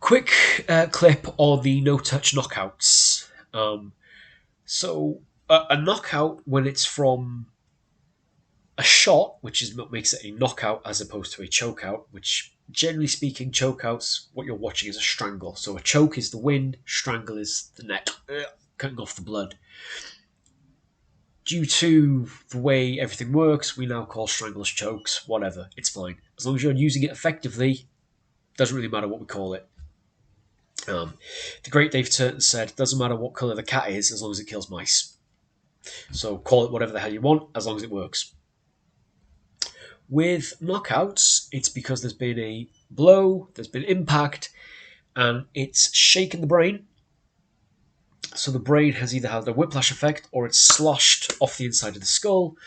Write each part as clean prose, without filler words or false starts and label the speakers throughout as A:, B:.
A: Quick clip on the no-touch knockouts. So a knockout, when it's from a shot, which is what makes it a knockout as opposed to a chokeout, which generally speaking, chokeouts, what you're watching is a strangle. So a choke is the wind, strangle is the neck, cutting off the blood. Due to the way everything works, we now call strangles chokes, whatever, it's fine. As long as you're using it effectively, doesn't really matter what we call it. The great Dave Turton said, doesn't matter what colour the cat is as long as it kills mice. So call it whatever the hell you want as long as it works. With knockouts, it's because there's been a blow, there's been impact, and it's shaken the brain. So the brain has either had a whiplash effect or it's sloshed off the inside of the skull.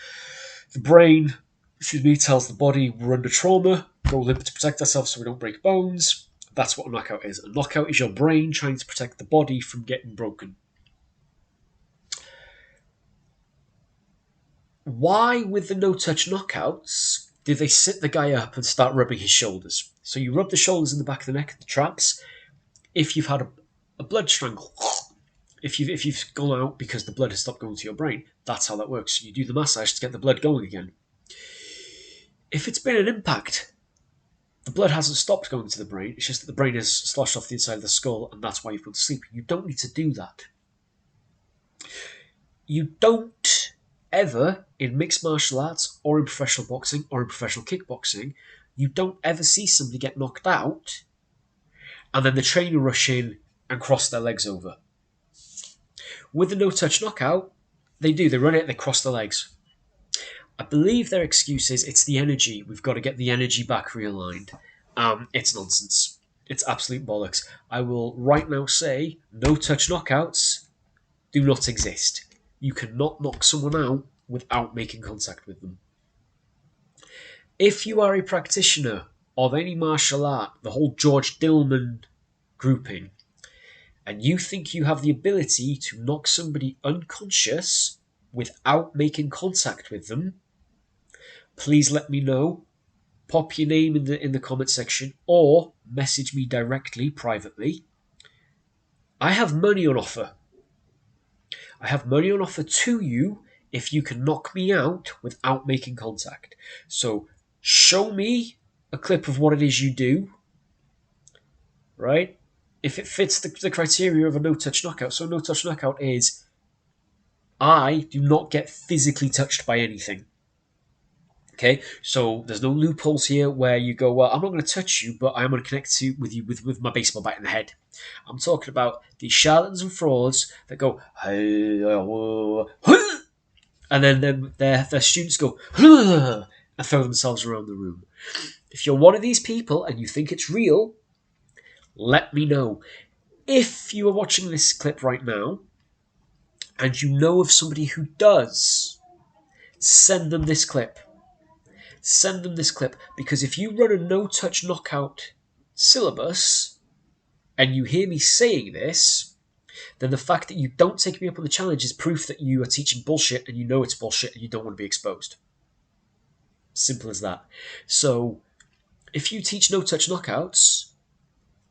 A: The brain, tells the body we're under trauma, go limp to protect ourselves so we don't break bones. That's what a knockout is. A knockout is your brain trying to protect the body from getting broken. Why, with the no-touch knockouts, do they sit the guy up and start rubbing his shoulders? So you rub the shoulders in the back of the neck, the traps. If you've had a blood strangle, if you've gone out because the blood has stopped going to your brain, that's how that works. You do the massage to get the blood going again. If it's been an impact, the blood hasn't stopped going to the brain. It's just that the brain is sloshed off the inside of the skull, and that's why you've gone to sleep. You don't need to do that. You don't ever, in mixed martial arts or in professional boxing or in professional kickboxing, you don't ever see somebody get knocked out and then the trainer rush in and cross their legs over. With the no-touch knockout, they do. They run it, they cross their legs. I believe their excuse is it's the energy. We've got to get the energy back realigned. It's nonsense. It's absolute bollocks. I will right now say no-touch knockouts do not exist. You cannot knock someone out without making contact with them. If you are a practitioner of any martial art, the whole George Dillman grouping, and you think you have the ability to knock somebody unconscious without making contact with them, please let me know. Pop your name in the comment section or message me directly, privately. I have money on offer. I have money on offer to you if you can knock me out without making contact. So show me a clip of what it is you do, right? If it fits the criteria of a no-touch knockout. So a no-touch knockout is I do not get physically touched by anything. Okay, so there's no loopholes here where you go, well, I'm not going to touch you, but I'm going to connect with you with my baseball bat in the head. I'm talking about these charlatans and frauds that go, and then their students go, and throw themselves around the room. If you're one of these people and you think it's real, let me know. If you are watching this clip right now and you know of somebody who does, send them this clip. Send them this clip, because if you run a no-touch knockout syllabus and you hear me saying this, then the fact that you don't take me up on the challenge is proof that you are teaching bullshit and you know it's bullshit and you don't want to be exposed. Simple as that. So if you teach no-touch knockouts,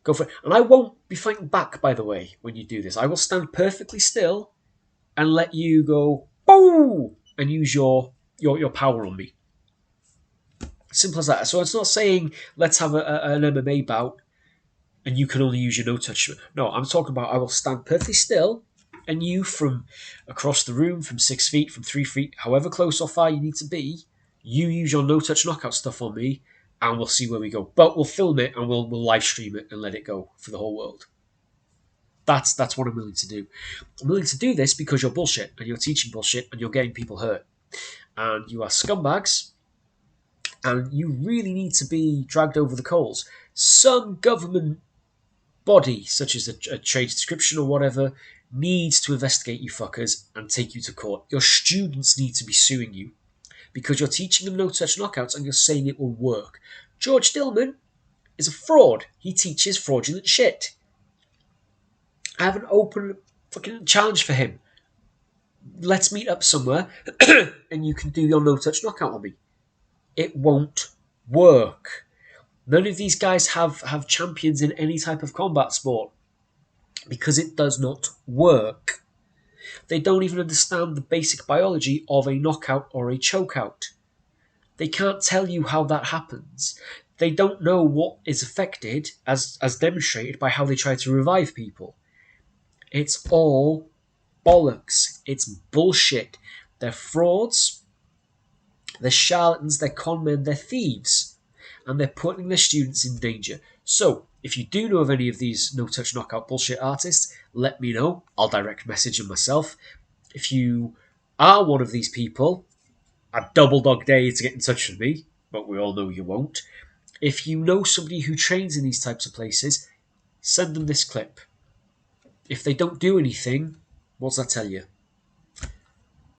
A: go for it. And I won't be fighting back, by the way, when you do this. I will stand perfectly still and let you go, boo, and use your power on me. Simple as that. So it's not saying let's have an MMA bout and you can only use your no-touch. No, I'm talking about I will stand perfectly still and you from across the room, from 6 feet, from 3 feet, however close or far you need to be, you use your no-touch knockout stuff on me and we'll see where we go. But we'll film it and we'll live stream it and let it go for the whole world. That's what I'm willing to do. I'm willing to do this because you're bullshit and you're teaching bullshit and you're getting people hurt. And you are scumbags and you really need to be dragged over the coals. Some government body, such as a trade description or whatever, needs to investigate you fuckers and take you to court. Your students need to be suing you because you're teaching them no-touch knockouts and you're saying it will work. George Dillman is a fraud. He teaches fraudulent shit. I have an open fucking challenge for him. Let's meet up somewhere and you can do your no-touch knockout on me. It won't work. None of these guys have champions in any type of combat sport because it does not work. They don't even understand the basic biology of a knockout or a chokeout. They can't tell you how that happens. They don't know what is affected, as demonstrated by how they try to revive people. It's all bollocks. It's bullshit. They're frauds, they're charlatans, they're conmen, they're thieves. And they're putting their students in danger. So, if you do know of any of these no-touch knockout bullshit artists, let me know. I'll direct message them myself. If you are one of these people, I double dog dare you to get in touch with me, but we all know you won't. If you know somebody who trains in these types of places, send them this clip. If they don't do anything, what does that tell you?